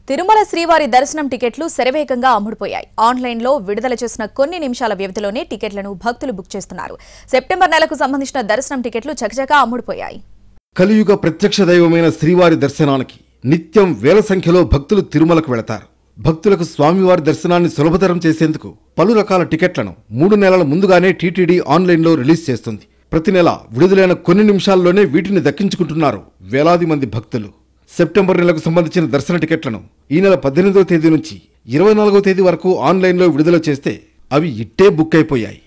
తిరుమల శ్రీవారి దర్శనం టికెట్లు శరవేగంగా అమ్ముడుపోయాయి. ఆన్లైన్లో విడుదల చేసిన కొన్ని నిమిషాల వ్యవధిలోనే టికెట్లను భక్తులు బుక్ చేస్తున్నారు. సెప్టెంబర్ నెలకు సంబంధించిన దర్శనం టికెట్లు చకచకా అమ్ముడుపోయాయి. కలియుగ ప్రత్యక్ష దైవమైన శ్రీవారి దర్శనానికి నిత్యం వేల సంఖ్యలో భక్తులు తిరుమలకు వెళతారు. భక్తులకు స్వామివారి దర్శనాన్ని సులభతరం చేసేందుకు పలు రకాల టికెట్లను 3 నెలల ముందుగానే టీటీడీ ఆన్లైన్లో రిలీజ్ చేస్తుంది. ప్రతి నెల విడుదలైన కొన్ని నిమిషాల్లోనే వీటిని దక్కించుకుంటున్నారు వేలాది మంది భక్తులు. సెప్టెంబర్ నెలకు సంబంధించిన దర్శన టికెట్లను ఈ నెల 18వ తేదీ నుంచి 24వ తేదీ వరకు ఆన్లైన్లో విడుదల చేస్తే అవి ఇట్టే బుక్ అయిపోయాయి.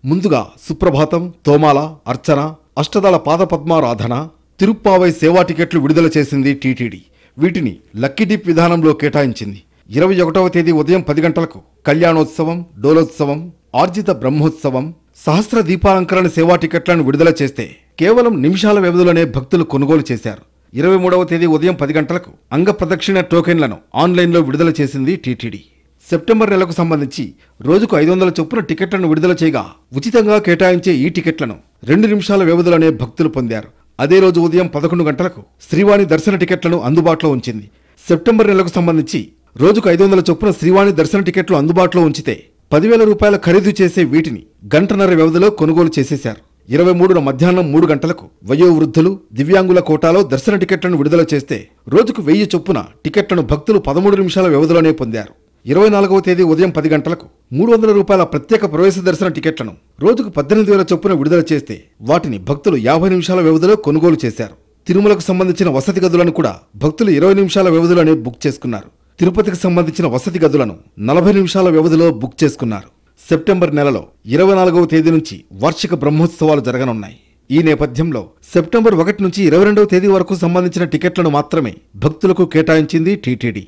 ముందుగా సుప్రభాతం, తోమాల, అర్చన, అష్టదళ పాదపద్మారాధన, తిరుప్పావై సేవా టికెట్లు విడుదల చేసింది టీటీడీ. వీటిని లక్కీ డిప్ విధానంలో కేటాయించింది. 21వ తేదీ ఉదయం 10 గంటలకు కళ్యాణోత్సవం, డోలోత్సవం, ఆర్జిత బ్రహ్మోత్సవం, సహస్ర దీపాలంకరణ సేవా టికెట్లను విడుదల చేస్తే కేవలం నిమిషాల వ్యవధిలోనే భక్తులు కొనుగోలు చేశారు. 23వ తేదీ ఉదయం 10 గంటలకు అంగ ప్రదక్షిణ టోకెన్లను ఆన్లైన్లో విడుదల చేసింది టీటీడీ. సెప్టెంబర్ నెలకు సంబంధించి రోజుకు 500 చొప్పున టికెట్లను విడుదల చేయగా ఉచితంగా కేటాయించే ఈ టికెట్లను 2 నిమిషాల వ్యవధిలోనే భక్తులు పొందారు. అదే రోజు ఉదయం 11 గంటలకు శ్రీవాణి దర్శన టికెట్లను అందుబాటులో ఉంచింది. సెప్టెంబర్ నెలకు సంబంధించి రోజుకు 500 చొప్పున శ్రీవాణి దర్శన టికెట్లు అందుబాటులో ఉంచితే 10,000 రూపాయల ఖరీదు చేసే వీటిని గంటన్నర వ్యవధిలో కొనుగోలు చేసేశారు. 23న మధ్యాహ్నం 3 గంటలకు వయోవృద్ధులు, దివ్యాంగుల కోటాలో దర్శన టికెట్లను విడుదల చేస్తే రోజుకు 1000 చొప్పున టికెట్లను భక్తులు 13 నిమిషాల వ్యవధిలోనే పొందారు. 24వ తేదీ ఉదయం 10 గంటలకు 300 రూపాయల ప్రత్యేక ప్రవేశ దర్శన టికెట్లను రోజుకు 18,000 చొప్పున విడుదల చేస్తే వాటిని భక్తులు 50 నిమిషాల వ్యవధిలో కొనుగోలు చేశారు. తిరుమలకు సంబంధించిన వసతి గదులను కూడా భక్తులు 20 నిమిషాల వ్యవధిలోనే బుక్ చేసుకున్నారు. తిరుపతికి సంబంధించిన వసతి గదులను 40 నిమిషాల వ్యవధిలో బుక్ చేసుకున్నారు. సెప్టెంబర్ నెలలో 24వ తేదీ నుంచి వార్షిక బ్రహ్మోత్సవాలు జరగనున్నాయి. ఈ నేపథ్యంలో సెప్టెంబర్ 1 నుంచి 22వ తేదీ వరకు సంబంధించిన టికెట్లను మాత్రమే భక్తులకు కేటాయించింది టీటీడీ.